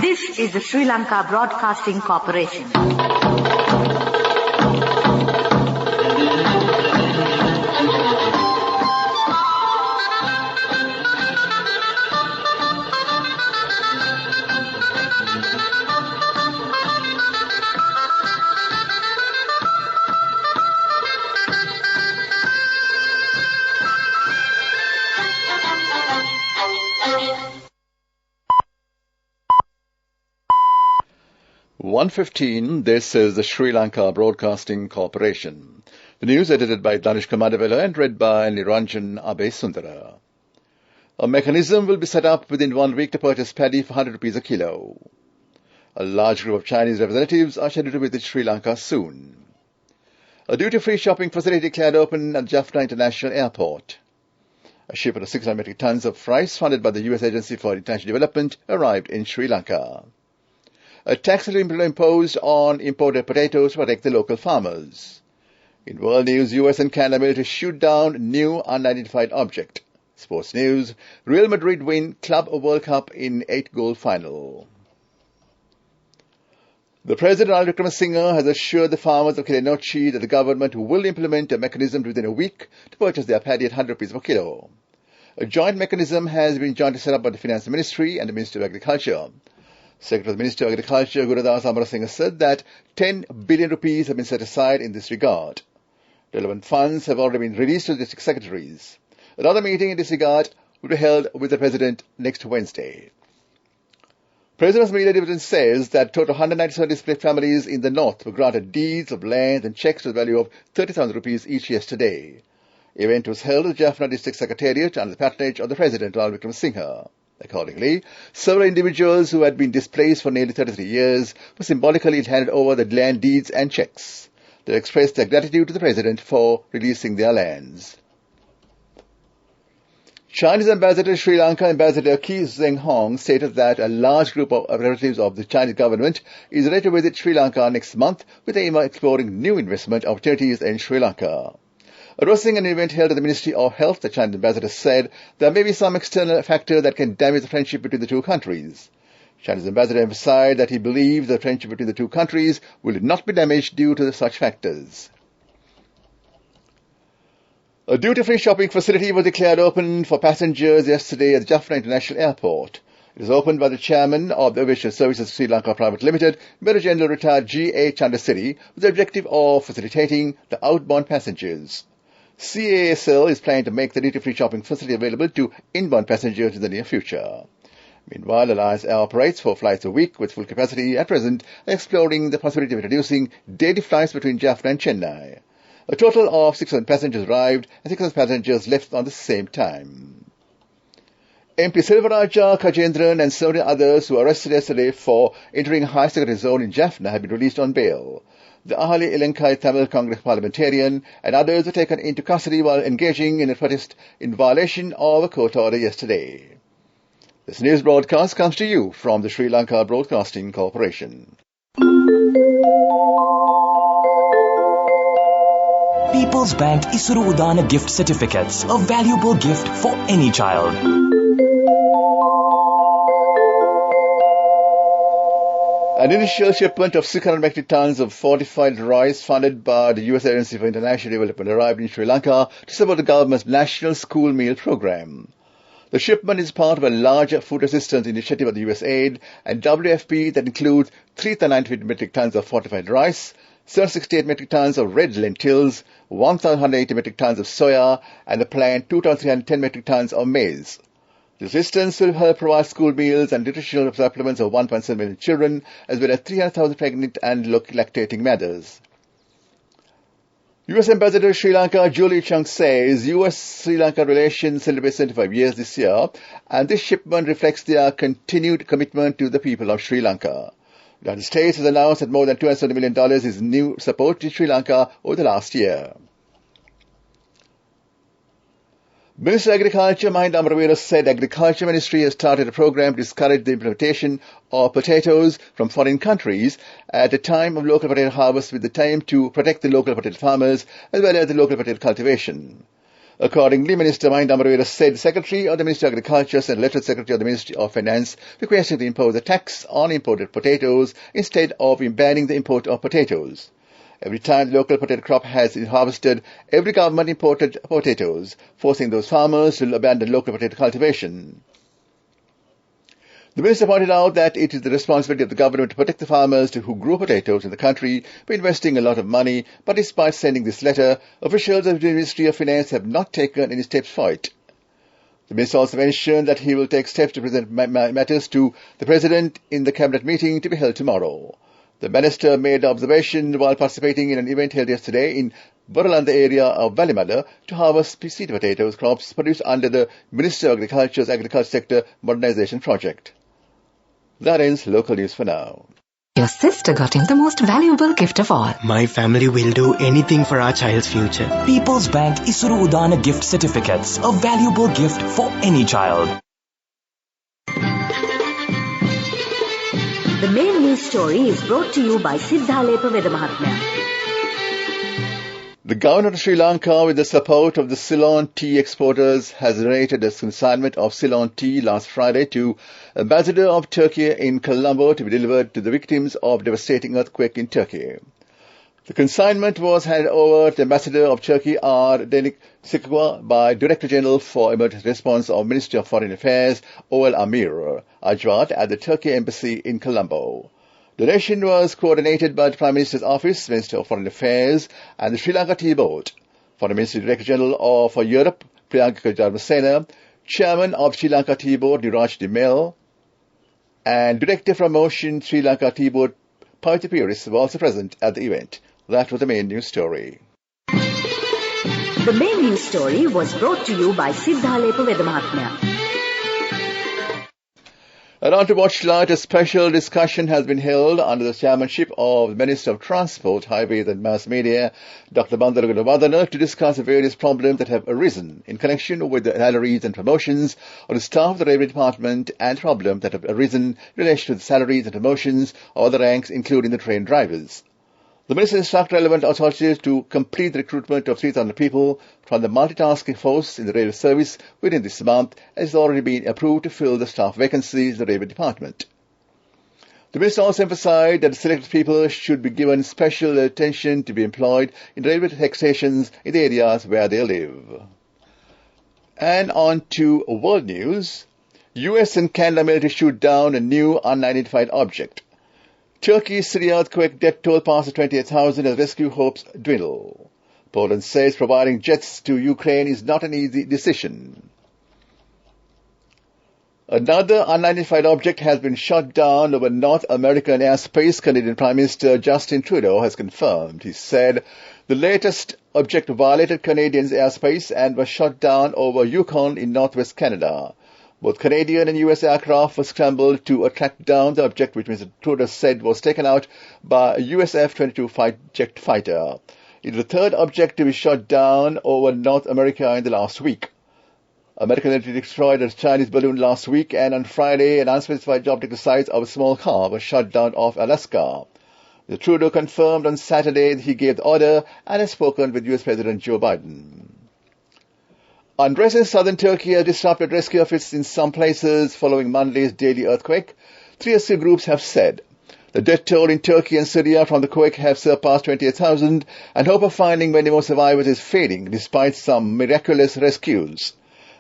This is the Sri Lanka Broadcasting Corporation. This is the Sri Lanka Broadcasting Corporation. The news edited by Danish Kamadavela and read by Niranjan Abesundara. A mechanism will be set up within 1 week to purchase paddy for 100 rupees a kilo. A large group of Chinese representatives are scheduled to visit Sri Lanka soon. A duty-free shopping facility declared open at Jaffna International Airport. A shipment of 600 metric tons of rice funded by the U.S. Agency for International Development arrived in Sri Lanka. A tax will be imposed on imported potatoes to protect the local farmers. In world news, US and Canada military shoot down new unidentified object. Sports news, Real Madrid win Club World Cup in 8-goal final. The President, Ranil Wickremesinghe, has assured the farmers of Kilinochchi that the government will implement a mechanism within a week to purchase their paddy at 100 rupees per kilo. A joint mechanism has been jointly set up by the Finance Ministry and the Ministry of Agriculture. Secretary of the Ministry of Agriculture, Gurudas Amarasinghe, said that 10 billion rupees have been set aside in this regard. Relevant funds have already been released to the district secretaries. Another meeting in this regard will be held with the President next Wednesday. President's media dividend says that total 197 displaced families in the north were granted deeds of land and cheques to the value of 30,000 rupees each yesterday. The event was held at the Jaffna District Secretariat under the patronage of the President, Ranil Wickremesinghe. Accordingly, several individuals who had been displaced for nearly 33 years were symbolically handed over the land deeds and cheques. They expressed their gratitude to the President for releasing their lands. Chinese Ambassador to Sri Lanka, Ambassador Ki Zhenghong, stated that a large group of representatives of the Chinese government is ready to visit Sri Lanka next month with the aim of exploring new investment opportunities in Sri Lanka. Addressing an event held at the Ministry of Health, the Chinese ambassador said there may be some external factor that can damage the friendship between the two countries. Chinese ambassador emphasized that he believes the friendship between the two countries will not be damaged due to such factors. A duty-free shopping facility was declared open for passengers yesterday at the Jaffna International Airport. It was opened by the chairman of the Aviation Services Sri Lanka Private Limited, Major General retired G.A. Chandasiri, with the objective of facilitating the outbound passengers. CASL is planning to make the duty-free shopping facility available to inbound passengers in the near future. Meanwhile, Alliance Air operates 4 flights a week with full capacity at present, exploring the possibility of introducing daily flights between Jaffna and Chennai. A total of 600 passengers arrived and 600 passengers left on the same time. MP Silvaraja Kajendran and 70 others who were arrested yesterday for entering a high security zone in Jaffna have been released on bail. The Ahali Ilankai Tamil Congress parliamentarian and others were taken into custody while engaging in a protest in violation of a court order yesterday. This news broadcast comes to you from the Sri Lanka Broadcasting Corporation. People's Bank Isuru Udana gift certificates, a valuable gift for any child. An initial shipment of 600 metric tons of fortified rice funded by the U.S. Agency for International Development arrived in Sri Lanka to support the government's National School Meal Program. The shipment is part of a larger food assistance initiative of the USAID and WFP that includes 3,950 metric tons of fortified rice, 768 metric tons of red lentils, 1,180 metric tons of soya, and a planned 2,310 metric tons of maize. The assistance will help provide school meals and nutritional supplements of 1.7 million children, as well as 300,000 pregnant and lactating mothers. U.S. Ambassador to Sri Lanka Julie Chung says U.S.-Sri Lanka relations celebrate 75 years this year, and this shipment reflects their continued commitment to the people of Sri Lanka. The United States has announced that more than $270 million is new support to Sri Lanka over the last year. Minister of Agriculture Mahinda Amravira said the Agriculture Ministry has started a program to discourage the implementation of potatoes from foreign countries at a time of local potato harvest with the aim to protect the local potato farmers as well as the local potato cultivation. Accordingly, Minister Mahinda Amaraveera said the Secretary of the Ministry of Agriculture sent a letter to the Secretary of the Ministry of Finance requesting to impose a tax on imported potatoes instead of banning the import of potatoes. Every time the local potato crop has been harvested, every government imported potatoes, forcing those farmers to abandon local potato cultivation. The minister pointed out that it is the responsibility of the government to protect the farmers who grow potatoes in the country by investing a lot of money, but despite sending this letter, officials of the Ministry of Finance have not taken any steps for it. The minister also mentioned that he will take steps to present matters to the President in the Cabinet meeting to be held tomorrow. The minister made the observation while participating in an event held yesterday in Boralanda area of Valimala to harvest seed potatoes crops produced under the Ministry of Agriculture's Agriculture Sector Modernization Project. That ends local news for now. Your sister got him the most valuable gift of all. My family will do anything for our child's future. People's Bank Isuru Udana gift certificates, a valuable gift for any child. The main news story is brought to you by Siddhalepa Vedamahatmya. The government of Sri Lanka, with the support of the Ceylon tea exporters, has donated a consignment of Ceylon tea last Friday to Ambassador of Turkey in Colombo to be delivered to the victims of devastating earthquake in Turkey. The consignment was handed over to Ambassador of Turkey R. Denik Sikwa by Director General for Emergency Response of Ministry of Foreign Affairs Oel Amir Ajwat at the Turkey Embassy in Colombo. Donation was coordinated by the Prime Minister's Office, Minister of Foreign Affairs, and the Sri Lanka Tea Board. Foreign Ministry Director General for Europe, Priyanka Dharmasena, Chairman of Sri Lanka Tea Board, Niraj Dimel, and Director for Promotion, Sri Lanka Tea Board, Pavitra Puris, were also present at the event. That was the main news story. The main news story was brought to you by Siddhalepa Vedamahatmya. And on to Watchlight, a special discussion has been held under the chairmanship of the Minister of Transport, Highways and Mass Media, Dr. Bandara Gunawardena, to discuss the various problems that have arisen in connection with the salaries and promotions of the staff of the Railway Department and problems that have arisen in relation to the salaries and promotions of other ranks, including the train drivers. The Minister instructed relevant authorities to complete the recruitment of 3,000 people from the multitasking force in the railway service within this month, as has already been approved to fill the staff vacancies in the Railway Department. The Minister also emphasised that the selected people should be given special attention to be employed in railway stations in the areas where they live. And on to world news. US and Canada military shoot down a new unidentified object. Turkey's Syria earthquake death toll passes 28,000 as rescue hopes dwindle. Poland says providing jets to Ukraine is not an easy decision. Another unidentified object has been shot down over North American airspace, Canadian Prime Minister Justin Trudeau has confirmed. He said the latest object violated Canadians' airspace and was shot down over Yukon in northwest Canada. Both Canadian and US aircraft were scrambled to track down the object, which Mr. Trudeau said was taken out by a US F-22 jet fighter. It is the third object to be shot down over North America in the last week. American military destroyed a Chinese balloon last week, and on Friday, an unspecified object the size of a small car was shot down off Alaska. Mr. Trudeau confirmed on Saturday that he gave the order and has spoken with US President Joe Biden. Unrest in southern Turkey has disrupted rescue efforts in some places following Monday's deadly earthquake. 3 rescue groups have said. The death toll in Turkey and Syria from the quake have surpassed 28,000, and hope of finding many more survivors is fading despite some miraculous rescues.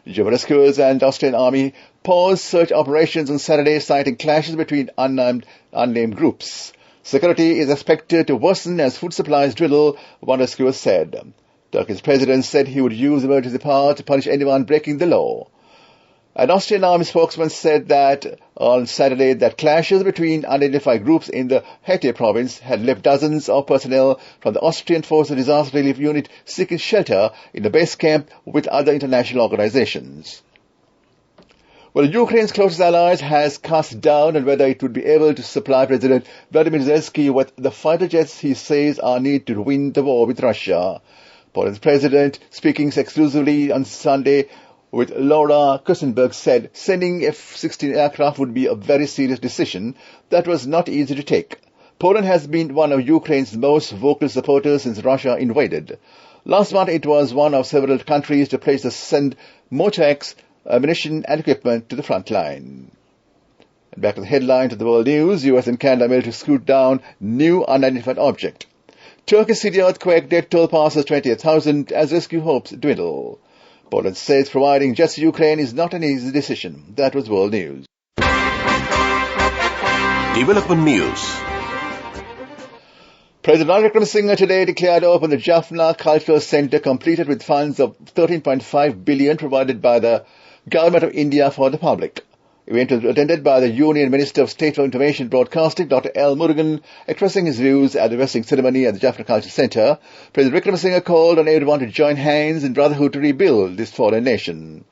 German rescuers and Austrian army paused search operations on Saturday, citing clashes between unnamed groups. Security is expected to worsen as food supplies dwindle, one rescuer said. Turkey's president said he would use emergency power to punish anyone breaking the law. An Austrian army spokesman said that on Saturday that clashes between unidentified groups in the Hatay province had left dozens of personnel from the Austrian Forces Disaster Relief Unit seeking shelter in the base camp with other international organizations. Well, Ukraine's closest allies has cast doubt on whether it would be able to supply President Vladimir Zelensky with the fighter jets he says are needed to win the war with Russia. Poland's president, speaking exclusively on Sunday with Laura Kusenberg, said sending F-16 aircraft would be a very serious decision that was not easy to take. Poland has been one of Ukraine's most vocal supporters since Russia invaded. Last month, it was one of several countries to pledge to send more tanks, ammunition and equipment to the front line. And back to the headline to the world news. US and Canada military scoot down new unidentified object. Turkey Syria earthquake, death toll passes 20,000 as rescue hopes dwindle. Poland says providing jets to Ukraine is not an easy decision. That was world news. Development news. President Ranil Wickremesinghe today declared open the Jaffna Cultural Centre, completed with funds of 13.5 billion provided by the Government of India for the public. The event was attended by the Union Minister of State for Information Broadcasting, Dr. L. Murugan, expressing his views at the vesting ceremony at the Jaffna Cultural Centre. President Wickremesinghe called on everyone to join hands in brotherhood to rebuild this fallen nation.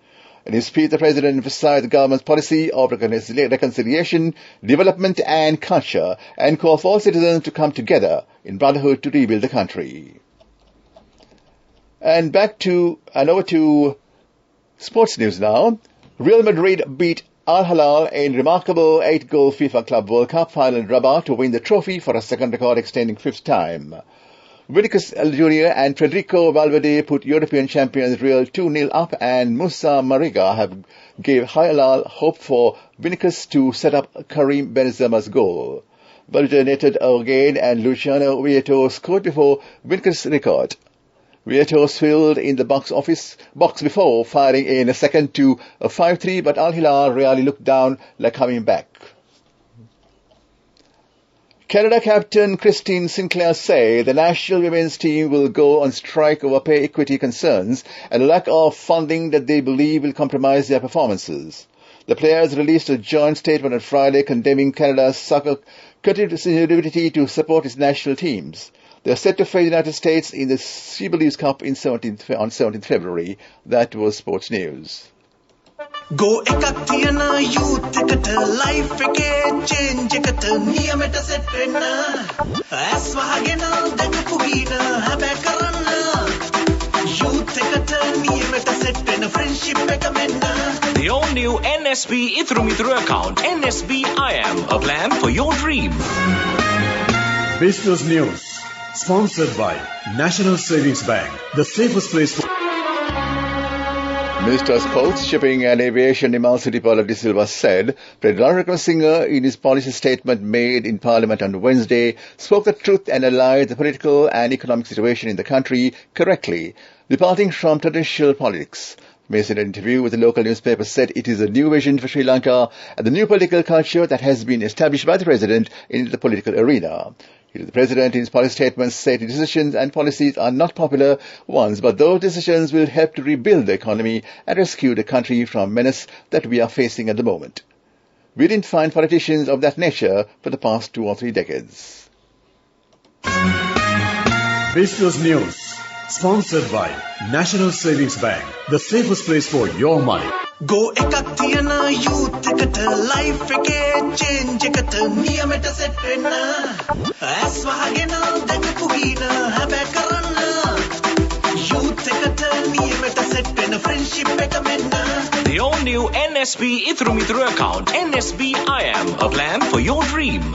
In his speech, the President emphasized the government's policy of reconciliation, development and culture, and called for all citizens to come together in brotherhood to rebuild the country. And over to sports news now. Real Madrid beat Al Hilal in remarkable 8-goal FIFA Club World Cup final in Rabat to win the trophy for a second record-extending fifth time. Vinicius Jr. and Federico Valverde put European champions Real 2-0 up, and Musa Mariga gave Hilal hope for Vinicius to set up Karim Benzema's goal. Valverde netted again, and Luciano Vieto scored before Vinicius' record. Vieto filled in the box before firing in a second to a 5-3, but Al Hilal really looked down like coming back. Canada captain Christine Sinclair said the national women's team will go on strike over pay equity concerns and a lack of funding that they believe will compromise their performances. The players released a joint statement on Friday condemning Canada's soccer continued inability to support its national teams. They are set to face the United States in the She Believes Cup on 17th February. That was sports news. Go ekak thiyana youth ekat life ekේ change ekat niyamata set wenna as wahagena dagapu hina habe karanna youth ekat niyamata set wenna friendship එක menna. The all-new NSB Ithru account, NSB I Am, a plan for your dream. Business News, sponsored by National Savings Bank, the safest place for... Minister of Ports, Shipping and Aviation Nimal Sitipala De Silva said President Ranil Wickremesinghe, in his policy statement made in Parliament on Wednesday, spoke the truth and analysed the political and economic situation in the country correctly, departing from traditional politics. Mason, in an interview with the local newspaper, said it is a new vision for Sri Lanka and the new political culture that has been established by the President in the political arena. The President, in his policy statement, said decisions and policies are not popular ones, but those decisions will help to rebuild the economy and rescue the country from menace that we are facing at the moment. We didn't find politicians of that nature for the past 2 or 3 decades. Business News, sponsored by National Savings Bank, the safest place for your money. Go ekak thiyana youth ekat life ekේ change ekat niyamata set wenna as wahagena dagapu hina habe karanna youth ekat niyamata set wenna friendship එක menna. The all-new NSB Ithru account, NSB I Am, a plan for your dream.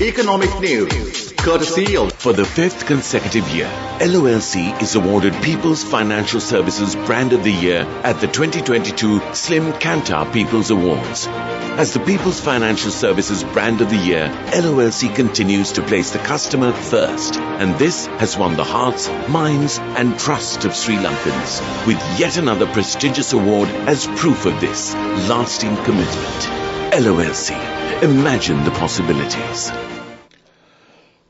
Economic news, courtesy of... For the 5th consecutive year, LOLC is awarded People's Financial Services Brand of the Year at the 2022 Slim Kantar People's Awards. As the People's Financial Services Brand of the Year, LOLC continues to place the customer first, and this has won the hearts, minds and trust of Sri Lankans, with yet another prestigious award as proof of this lasting commitment. LOLC, imagine the possibilities.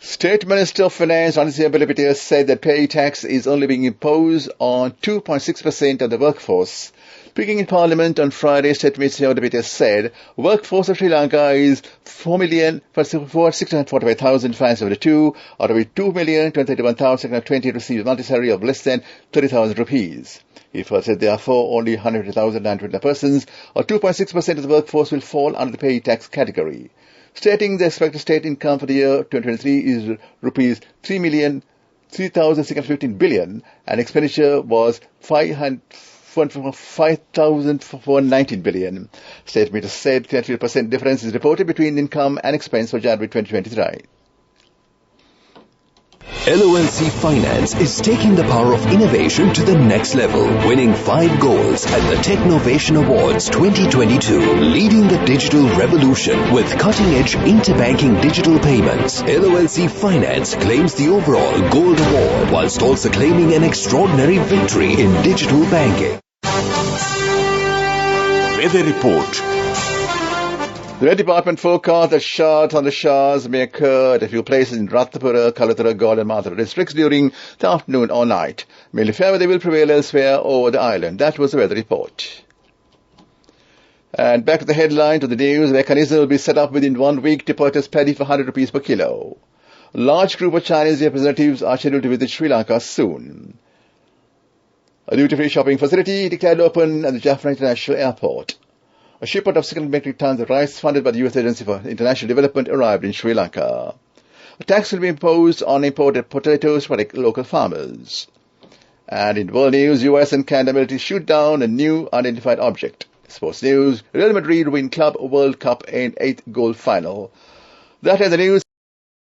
State Minister of Finance Ranjit Belapitiya said that pay tax is only being imposed on 2.6% of the workforce. Speaking in Parliament on Friday, State Minister Belapitiya said workforce of Sri Lanka is 4,645,572, out of which 2,231,620 receive a monthly salary of less than 30,000 rupees. He further said therefore only 150,920 persons, or 2.6% of the workforce, will fall under the pay tax category. Stating the expected state income for the year 2023 is rupees 3,615 billion and expenditure was 5,419 billion. State Minister said 23% difference is reported between income and expense for January 2023. LOLC Finance is taking the power of innovation to the next level, winning 5 golds at the Technovation Awards 2022, leading the digital revolution with cutting-edge interbanking digital payments. LOLC Finance claims the overall gold award, whilst also claiming an extraordinary victory in digital banking. Weather report. The Met Department forecast that showers on the showers may occur at a few places in Ratnapura, Kalathura, Galle and Mathura districts during the afternoon or night. Mainly fair weather will prevail elsewhere over the island. That was the weather report. And back to the headline to the news. A mechanism will be set up within 1 week to purchase paddy for 100 rupees per kilo. A large group of Chinese representatives are scheduled to visit Sri Lanka soon. A duty-free shopping facility declared open at the Jaffna International Airport. A shipment of 600 metric tons of rice funded by the U.S. Agency for International Development arrived in Sri Lanka. A tax will be imposed on imported potatoes by local farmers. And in world news, U.S. and Canada military shoot down a new unidentified object. Sports news, Real Madrid win Club World Cup in 8th goal final. That is the news.